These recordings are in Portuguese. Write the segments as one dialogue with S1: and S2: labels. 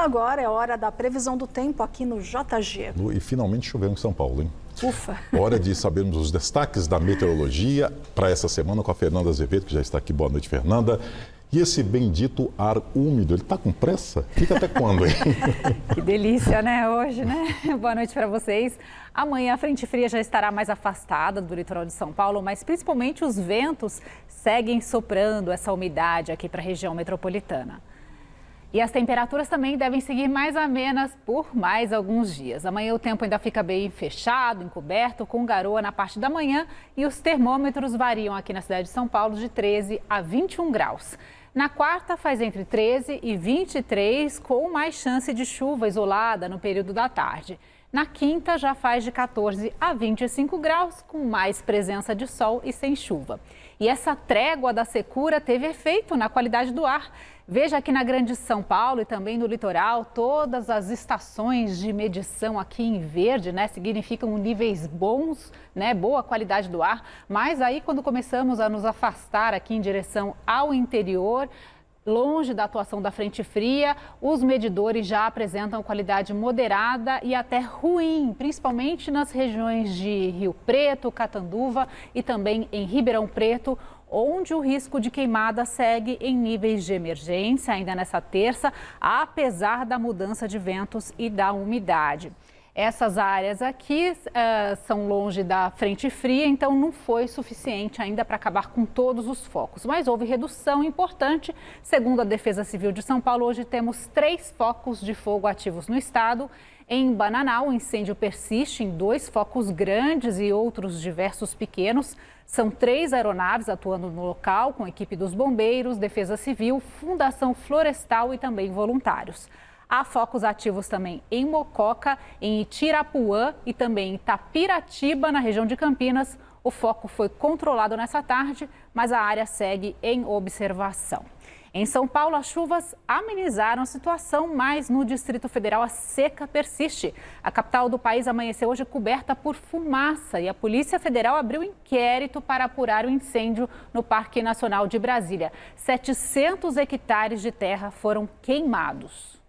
S1: Agora é hora da previsão do tempo aqui no JG.
S2: E finalmente choveu em São Paulo, hein?
S1: Ufa!
S2: Hora de sabermos os destaques da meteorologia para essa semana com a Fernanda Azevedo, que já está aqui. Boa noite, Fernanda. E esse bendito ar úmido, ele está com pressa? Fica até quando, hein?
S3: Que delícia, né? Hoje, né? Boa noite para vocês. Amanhã a frente fria já estará mais afastada do litoral de São Paulo, mas principalmente os ventos seguem soprando essa umidade aqui para a região metropolitana. E as temperaturas também devem seguir mais amenas por mais alguns dias. Amanhã o tempo ainda fica bem fechado, encoberto, com garoa na parte da manhã e os termômetros variam aqui na cidade de São Paulo de 13 a 21 graus. Na quarta faz entre 13 e 23, com mais chance de chuva isolada no período da tarde. Na quinta já faz de 14 a 25 graus, com mais presença de sol e sem chuva. E essa trégua da secura teve efeito na qualidade do ar. Veja aqui na Grande São Paulo e também no litoral, todas as estações de medição aqui em verde, né, significam níveis bons, né, boa qualidade do ar. Mas aí quando começamos a nos afastar aqui em direção ao interior, longe da atuação da frente fria, os medidores já apresentam qualidade moderada e até ruim, principalmente nas regiões de Rio Preto, Catanduva e também em Ribeirão Preto, onde o risco de queimada segue em níveis de emergência ainda nessa terça, apesar da mudança de ventos e da umidade. Essas áreas aqui são longe da frente fria, então não foi suficiente ainda para acabar com todos os focos. Mas houve redução importante. Segundo a Defesa Civil de São Paulo, hoje temos 3 focos de fogo ativos no estado. Em Bananal, o incêndio persiste em 2 focos grandes e outros diversos pequenos. São 3 aeronaves atuando no local, com equipe dos bombeiros, Defesa Civil, Fundação Florestal e também voluntários. Há focos ativos também em Mococa, em Itirapuã e também em Itapiratiba, na região de Campinas. O foco foi controlado nessa tarde, mas a área segue em observação. Em São Paulo, as chuvas amenizaram a situação, mas no Distrito Federal a seca persiste. A capital do país amanheceu hoje coberta por fumaça e a Polícia Federal abriu inquérito para apurar o incêndio no Parque Nacional de Brasília. 700 hectares de terra foram queimados.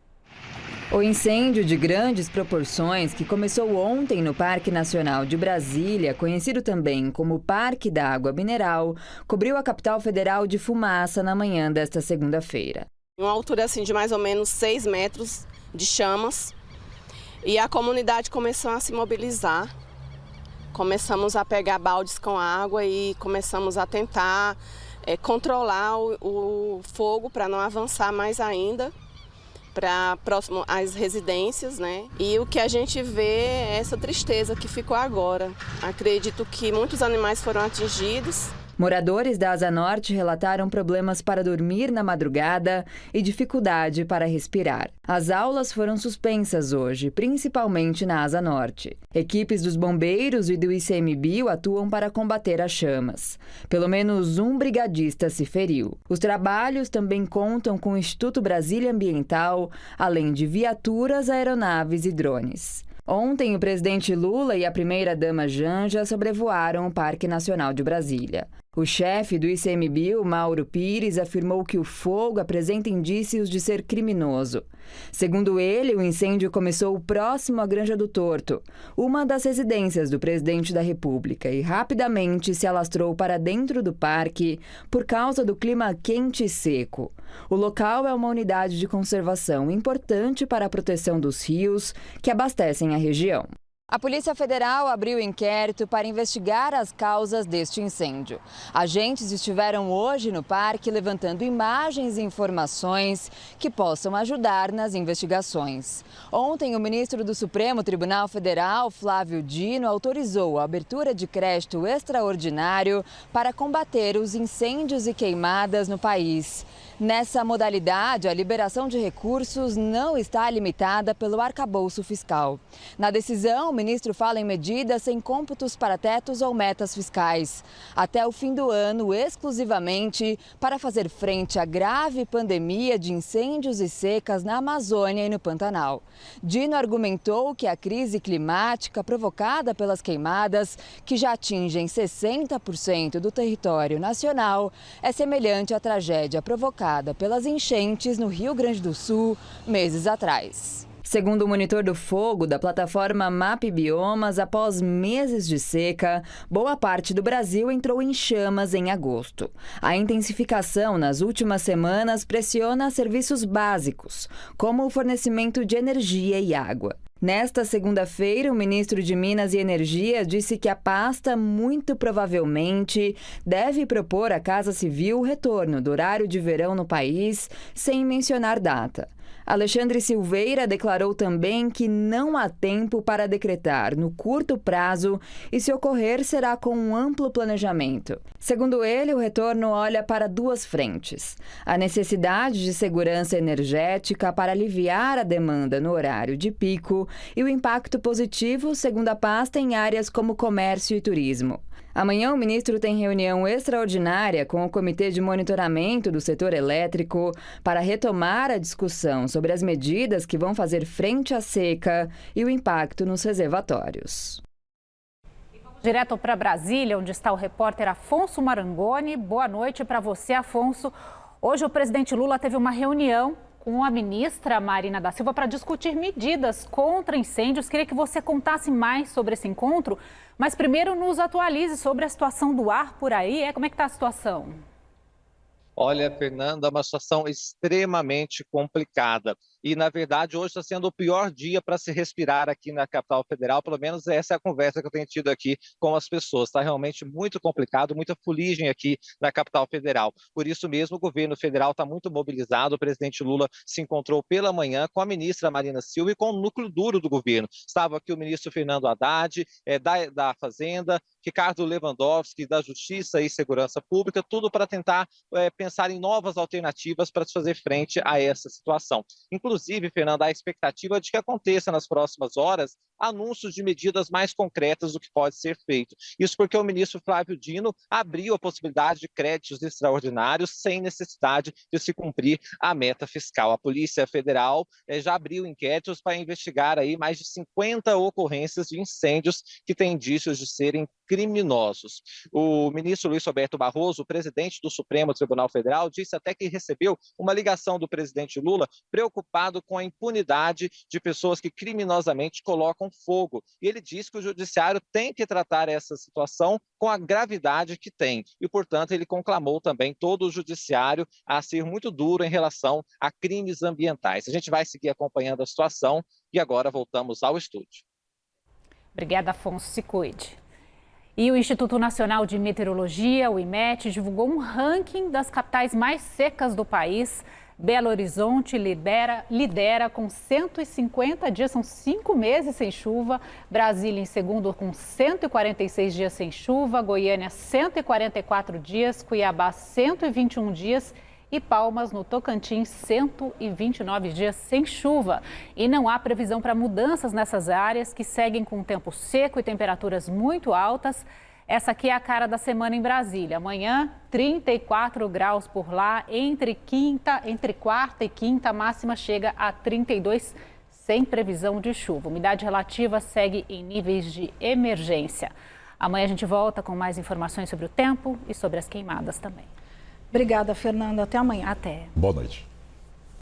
S4: O incêndio de grandes proporções que começou ontem no Parque Nacional de Brasília, conhecido também como Parque da Água Mineral, cobriu a capital federal de fumaça na manhã desta segunda-feira.
S5: Uma altura assim de mais ou menos 6 metros de chamas e a comunidade começou a se mobilizar. Começamos a pegar baldes com água e começamos a tentar controlar o fogo para não avançar mais ainda para próximo às residências, né? E o que a gente vê é essa tristeza que ficou agora. Acredito que muitos animais foram atingidos.
S4: Moradores da Asa Norte relataram problemas para dormir na madrugada e dificuldade para respirar. As aulas foram suspensas hoje, principalmente na Asa Norte. Equipes dos bombeiros e do ICMBio atuam para combater as chamas. Pelo menos um brigadista se feriu. Os trabalhos também contam com o Instituto Brasília Ambiental, além de viaturas, aeronaves e drones. Ontem, o presidente Lula e a primeira-dama Janja sobrevoaram o Parque Nacional de Brasília. O chefe do ICMBio, Mauro Pires, afirmou que o fogo apresenta indícios de ser criminoso. Segundo ele, o incêndio começou próximo à Granja do Torto, uma das residências do presidente da República, e rapidamente se alastrou para dentro do parque por causa do clima quente e seco. O local é uma unidade de conservação importante para a proteção dos rios que abastecem a região. A Polícia Federal abriu inquérito para investigar as causas deste incêndio. Agentes estiveram hoje no parque levantando imagens e informações que possam ajudar nas investigações. Ontem, o ministro do Supremo Tribunal Federal, Flávio Dino, autorizou a abertura de crédito extraordinário para combater os incêndios e queimadas no país. Nessa modalidade, a liberação de recursos não está limitada pelo arcabouço fiscal. Na decisão, o ministro fala em medidas sem cômputos para tetos ou metas fiscais, até o fim do ano, exclusivamente para fazer frente à grave pandemia de incêndios e secas na Amazônia e no Pantanal. Dino argumentou que a crise climática provocada pelas queimadas, que já atingem 60% do território nacional, é semelhante à tragédia provocada provocada pelas enchentes no Rio Grande do Sul meses atrás. Segundo o monitor do fogo da plataforma MAP Biomas, após meses de seca, boa parte do Brasil entrou em chamas em agosto. A intensificação nas últimas semanas pressiona serviços básicos, como o fornecimento de energia e água. Nesta segunda-feira, o ministro de Minas e Energia disse que a pasta, muito provavelmente, deve propor à Casa Civil o retorno do horário de verão no país, sem mencionar data. Alexandre Silveira declarou também que não há tempo para decretar no curto prazo e, se ocorrer, será com um amplo planejamento. Segundo ele, o retorno olha para duas frentes: a necessidade de segurança energética para aliviar a demanda no horário de pico e o impacto positivo, segundo a pasta, em áreas como comércio e turismo. Amanhã, o ministro tem reunião extraordinária com o Comitê de Monitoramento do Setor Elétrico para retomar a discussão sobre as medidas que vão fazer frente à seca e o impacto nos reservatórios.
S3: Direto para Brasília, onde está o repórter Afonso Marangoni. Boa noite para você, Afonso. Hoje o presidente Lula teve uma reunião com a ministra Marina da Silva para discutir medidas contra incêndios. Queria que você contasse mais sobre esse encontro, mas primeiro nos atualize sobre a situação do ar por aí. Como é que está a situação?
S6: Olha, Fernanda, é uma situação extremamente complicada. E, na verdade, hoje está sendo o pior dia para se respirar aqui na capital federal. Pelo menos essa é a conversa que eu tenho tido aqui com as pessoas. Está realmente muito complicado, muita fuligem aqui na capital federal. Por isso mesmo, o governo federal está muito mobilizado. O presidente Lula se encontrou pela manhã com a ministra Marina Silva e com o núcleo duro do governo. Estava aqui o ministro Fernando Haddad, da Fazenda, Ricardo Lewandowski, da Justiça e Segurança Pública, tudo para tentar pensar em novas alternativas para se fazer frente a essa situação. Inclusive, Fernanda, há a expectativa de que aconteça nas próximas horas anúncios de medidas mais concretas do que pode ser feito. Isso porque o ministro Flávio Dino abriu a possibilidade de créditos extraordinários sem necessidade de se cumprir a meta fiscal. A Polícia Federal já abriu inquéritos para investigar aí mais de 50 ocorrências de incêndios que têm indícios de serem criminosos. O ministro Luiz Roberto Barroso, presidente do Supremo Tribunal Federal, disse até que recebeu uma ligação do presidente Lula preocupado com a impunidade de pessoas que criminosamente colocam fogo. E ele diz que o judiciário tem que tratar essa situação com a gravidade que tem. E, portanto, ele conclamou também todo o judiciário a ser muito duro em relação a crimes ambientais. A gente vai seguir acompanhando a situação e agora voltamos ao estúdio.
S3: Obrigada, Afonso. Se cuide. E o Instituto Nacional de Meteorologia, o IMET, divulgou um ranking das capitais mais secas do país. Belo Horizonte lidera com 150 dias, são 5 meses sem chuva. Brasília em segundo com 146 dias sem chuva. Goiânia 144 dias, Cuiabá 121 dias e Palmas no Tocantins 129 dias sem chuva. E não há previsão para mudanças nessas áreas que seguem com tempo seco e temperaturas muito altas. Essa aqui é a cara da semana em Brasília. Amanhã, 34 graus por lá. Entre quarta e quinta, a máxima chega a 32, sem previsão de chuva. Umidade relativa segue em níveis de emergência. Amanhã a gente volta com mais informações sobre o tempo e sobre as queimadas também.
S1: Obrigada, Fernanda. Até amanhã.
S3: Até.
S2: Boa noite.